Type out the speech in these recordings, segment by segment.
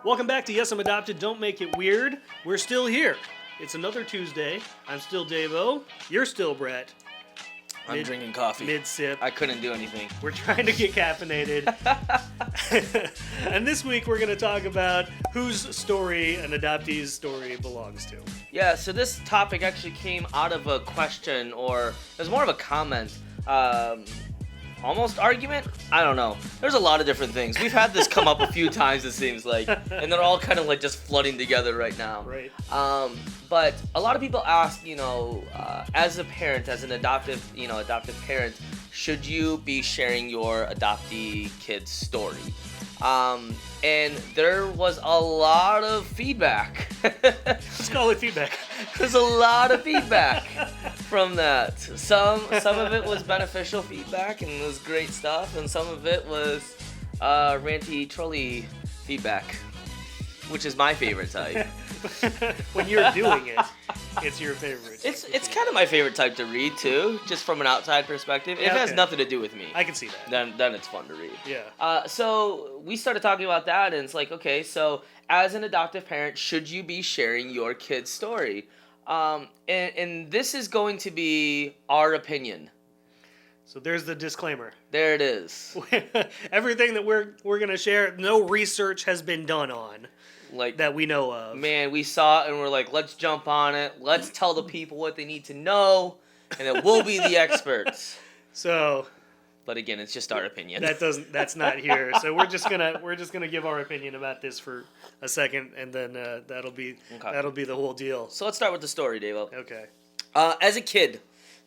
Welcome back to Yes, I'm Adopted. Don't make it weird. We're still here. It's another Tuesday. I'm still Dave-O. You're still Brett. I'm drinking coffee. Mid-sip. I couldn't do anything. We're trying to get caffeinated. And this week we're going to talk about whose story an adoptee's story belongs to. Yeah, so this topic actually came out of a question, or it was more of a comment. Almost argument? I don't know. There's a lot of different things. We've had this come up a few times, it seems like, and they're all kind of like just flooding together right now. Right. But a lot of people ask, as a parent, as an adoptive parent, should you be sharing your adoptee kid's story? And there was a lot of feedback. Let's call it feedback. There's a lot of feedback from that. Some of it was beneficial feedback and it was great stuff, and some of it was ranty trolly feedback, which is my favorite type. When you're doing it, it's your favorite. It's kind of my favorite type to read too, just from an outside perspective. It has nothing to do with me. I can see that. Then it's fun to read. Yeah. So we started talking about that, and it's like, okay, so as an adoptive parent, should you be sharing your kid's story? And this is going to be our opinion. So there's the disclaimer. There it is. Everything that we're going to share, no research has been done on. Like that we know of. Man, we saw it and we're like, let's jump on it. Let's tell the people what they need to know, and then we'll be the experts. So, but again, it's just our opinion. That's not here. So we're just gonna give our opinion about this for a second, and then that'll be the whole deal. So let's start with the story, Dave. Okay. As a kid,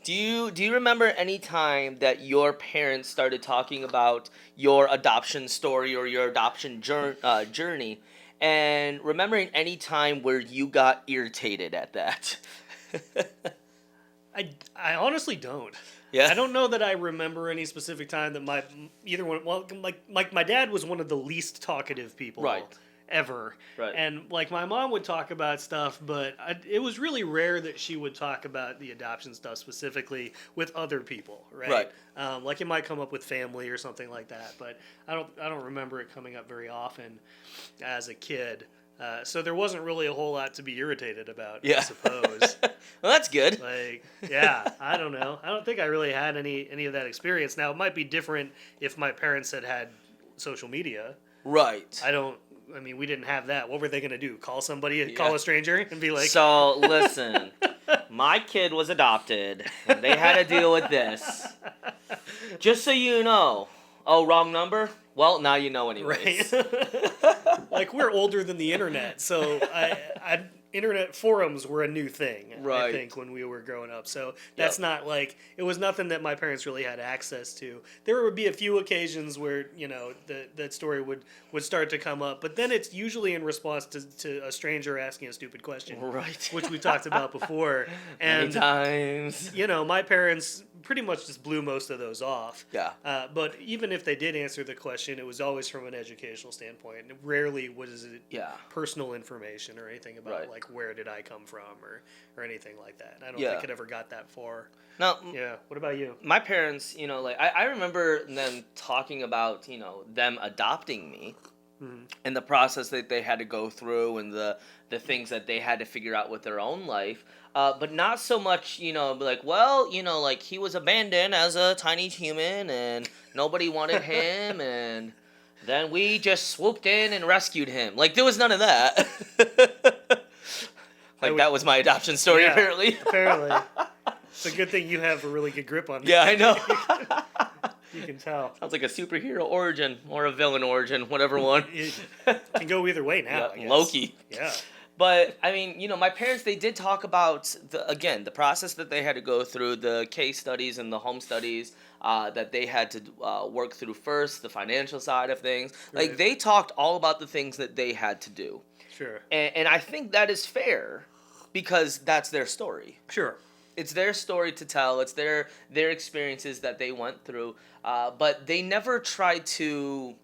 do you remember any time that your parents started talking about your adoption story or your adoption journey? And remembering any time where you got irritated at that? I honestly don't. Yeah. I don't know that I remember any specific time that my dad was one of the least talkative people. Right. Ever. Right. And like my mom would talk about stuff, but it was really rare that she would talk about the adoption stuff specifically with other people, right? Like it might come up with family or something like that, but I don't remember it coming up very often as a kid. So there wasn't really a whole lot to be irritated about, I suppose. Well, that's good. I don't know. I don't think I really had any of that experience. Now, it might be different if my parents had social media. Right. I mean, we didn't have that. What were they going to do? Call somebody, call a stranger and be like... So, listen, my kid was adopted, and they had to deal with this. Just so you know. Oh, wrong number? Well, now you know anyways. Right. Like, we're older than the internet, so internet forums were a new thing, I think, when we were growing up. So that's not like, it was nothing that my parents really had access to. There would be a few occasions where, that story would start to come up, but then it's usually in response to a stranger asking a stupid question. Right. Which we talked about before. And, many times. My parents pretty much just blew most of those off. Yeah. But even if they did answer the question, it was always from an educational standpoint. Rarely was it personal information or anything about like where did I come from or anything like that. I don't think it ever got that far. Now, what about you? My parents, I remember them talking about, them adopting me. Mm-hmm. And the process that they had to go through and the things that they had to figure out with their own life. But not so much, like, well, like he was abandoned as a tiny human and nobody wanted him and then we just swooped in and rescued him. Like, there was none of that. That was my adoption story, apparently. Apparently. It's a good thing you have a really good grip on that. Yeah, I know. You can tell. Sounds like a superhero origin or a villain origin, whatever one. It can go either way now, I guess. Loki. Yeah. But, I mean, my parents, they did talk about, the process that they had to go through, the case studies and the home studies that they had to work through first, the financial side of things. Right. Like, they talked all about the things that they had to do. Sure. And I think that is fair because that's their story. Sure. It's their story to tell. It's their experiences that they went through. But they never tried to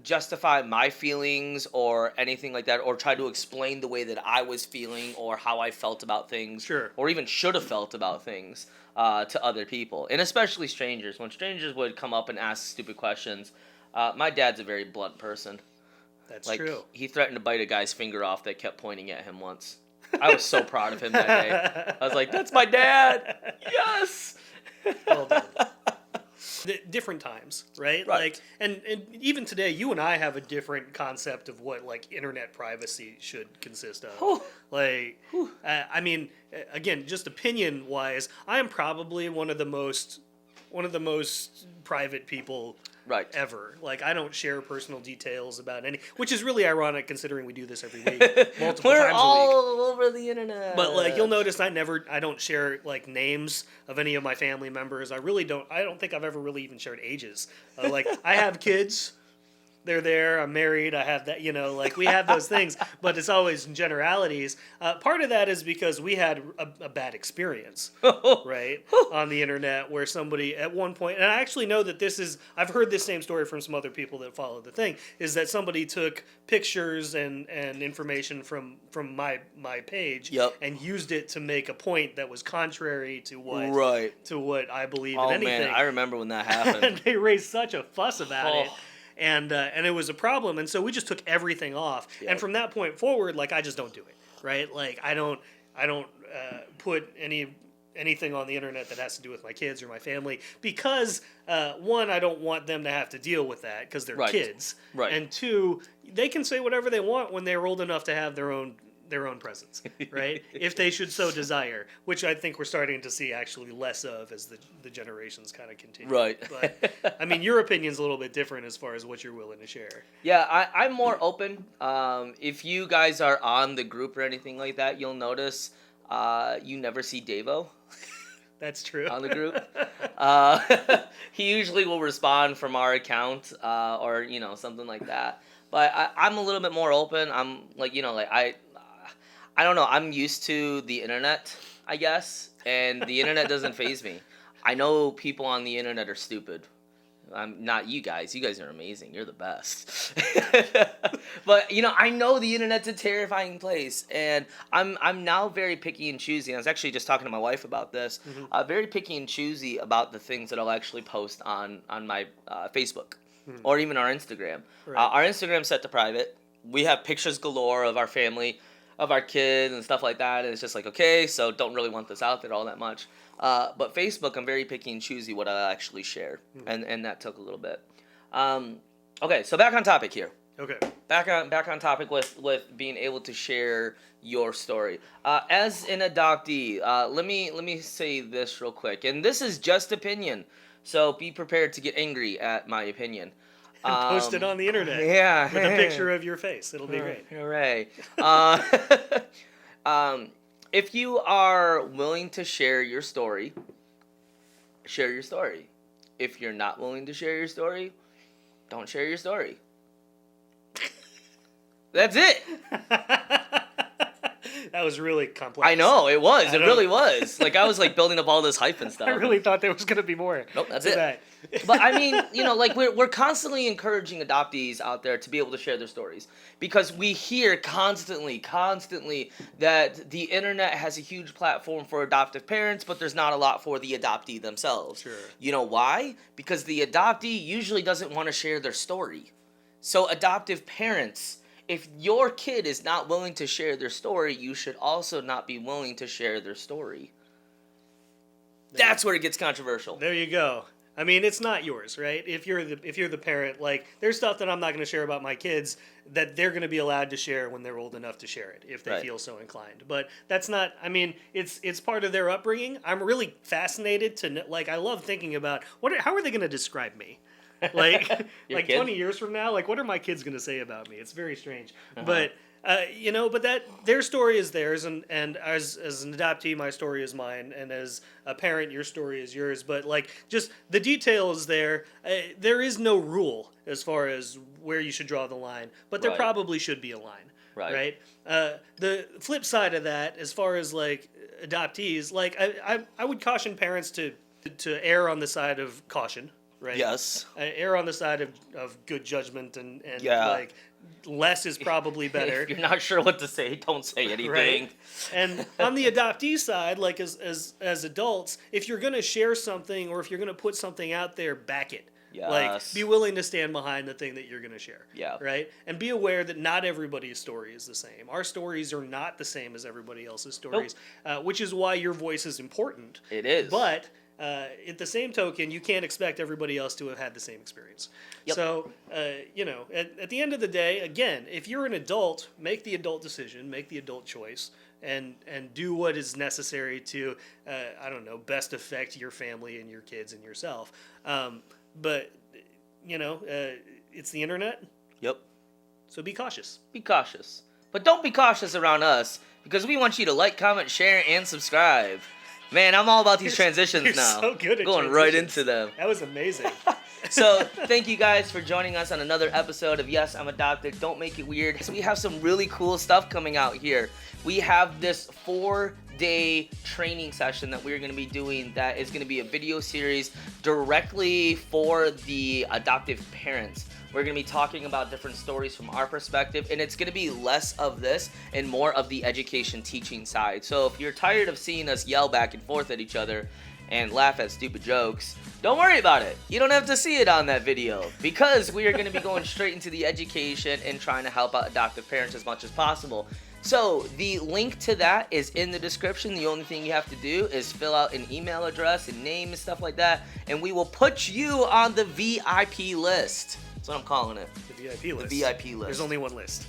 justify my feelings or anything like that, or try to explain the way that I was feeling or how I felt about things. Sure. Or even should have felt about things to other people. And especially strangers. When strangers would come up and ask stupid questions, my dad's a very blunt person. That's like, true. He threatened to bite a guy's finger off that kept pointing at him once. I was so proud of him that day. I was like, that's my dad. Yes. Well done. Different times, right? Right. Like, and even today, you and I have a different concept of what like internet privacy should consist of. Whew. Like, I mean, again, just opinion wise, I am probably one of the most private people Right. ever. Like, I don't share personal details about any, which is really ironic considering we do this every week, multiple We're times a week. all over the internet. But like, you'll notice I don't share like names of any of my family members. I don't think I've ever really even shared ages. Like, I have kids. They're there. I'm married. I have that, like we have those things, but it's always in generalities. Part of that is because we had a bad experience, right, on the internet where somebody at one point, and I actually know that I've heard this same story from some other people that follow the thing, is that somebody took pictures and information from my page and used it to make a point that was contrary to what I believe in anything. Oh man, I remember when that happened. And they raised such a fuss about it. And it was a problem, and so we just took everything off. Yep. And from that point forward, like, I just don't do it, right? Like, I don't put anything on the internet that has to do with my kids or my family because one, I don't want them to have to deal with that because they're kids, right? And two, they can say whatever they want when they're old enough to have their own presence, right? If they should so desire, which I think we're starting to see actually less of as the generations kind of continue. Right. But, I mean, your opinion's a little bit different as far as what you're willing to share. Yeah, I'm more open. If you guys are on the group or anything like that, you'll notice you never see Davo. That's true. On the group. He usually will respond from our account or, something like that. But I'm a little bit more open. I'm like, I don't know. I'm used to the internet, I guess, and the internet doesn't faze me. I know people on the internet are stupid. I'm not you guys. You guys are amazing. You're the best. But I know the internet's a terrifying place, and I'm now very picky and choosy. I was actually just talking to my wife about this. Very picky and choosy about the things that I'll actually post on my Facebook or even our Instagram. Right. Our Instagram's set to private. We have pictures galore of our family, of our kids and stuff like that, and it's just like, okay, so don't really want this out there all that much. But Facebook, I'm very picky and choosy what I actually share, and that took a little bit. Okay, so back on topic here. Okay. Back on topic with being able to share your story. As an adoptee, let me say this real quick, and this is just opinion, so be prepared to get angry at my opinion. And post it on the internet. Yeah. With a picture of your face. It'll be great. Hooray. If you are willing to share your story, share your story. If you're not willing to share your story, don't share your story. That's it. That was really complex. I know, it was. It really was. Like, I was like building up all this hype and stuff. I really thought there was going to be more. Nope, that's it. But I mean, like we're constantly encouraging adoptees out there to be able to share their stories because we hear constantly that the internet has a huge platform for adoptive parents, but there's not a lot for the adoptee themselves. Sure. You know why? Because the adoptee usually doesn't want to share their story. So adoptive parents, if your kid is not willing to share their story, you should also not be willing to share their story. That's where it gets controversial. There you go. I mean, it's not yours, right? If you're the parent, like, there's stuff that I'm not going to share about my kids that they're going to be allowed to share when they're old enough to share it, if they feel so inclined. But that's not, I mean, it's part of their upbringing. I'm really fascinated to, like, I love thinking about, how are they going to describe me? Like, like 20 years from now, like, what are my kids going to say about me? It's very strange. But, but that their story is theirs, and as an adoptee, my story is mine, and as a parent, your story is yours. But like, just the details there, there is no rule as far as where you should draw the line, but there probably should be a line, right? The flip side of that, as far as like adoptees, like I would caution parents to err on the side of caution. Right. Yes. Err on the side of good judgment and like less is probably better. If you're not sure what to say, don't say anything. Right. And on the adoptee side, like as adults, if you're going to share something or if you're going to put something out there, back it. Yes. Like, be willing to stand behind the thing that you're going to share. Yeah. Right? And be aware that not everybody's story is the same. Our stories are not the same as everybody else's stories, which is why your voice is important. It is. But at the same token, you can't expect everybody else to have had the same experience. Yep. So, at the end of the day, again, if you're an adult, make the adult decision, make the adult choice, and do what is necessary to, best affect your family and your kids and yourself. But, it's the internet. Yep. So be cautious. Be cautious. But don't be cautious around us, because we want you to like, comment, share, and subscribe. Man, I'm all about these transitions you're now. So good at going right into them. That was amazing. So, thank you guys for joining us on another episode of Yes, I'm Adopted. Don't make it weird. We have some really cool stuff coming out here. We have this 4-day training session that we're going to be doing that is going to be a video series directly for the adoptive parents. We're going to be talking about different stories from our perspective, and it's going to be less of this and more of the education teaching side. So if you're tired of seeing us yell back and forth at each other and laugh at stupid jokes, don't worry about it. You don't have to see it on that video, because we are going to be going straight into the education and trying to help out adoptive parents as much as possible. So the link to that is in the description. The only thing you have to do is fill out an email address and name and stuff like that, and we will put you on the VIP list. That's what I'm calling it. The VIP list. The VIP list. There's only one list.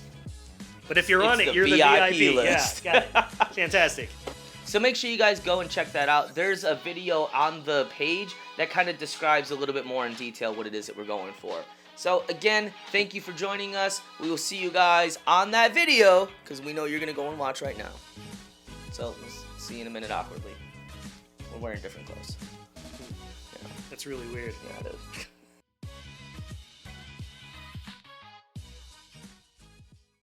But if you're on It's it, the you're the VIP VIP list. Yeah, got it. Fantastic. So make sure you guys go and check that out. There's a video on the page that kind of describes a little bit more in detail what it is that we're going for. So again, thank you for joining us. We will see you guys on that video, because we know you're going to go and watch right now. So we'll see you in a minute awkwardly. We're wearing different clothes. That's really weird. Yeah, it is.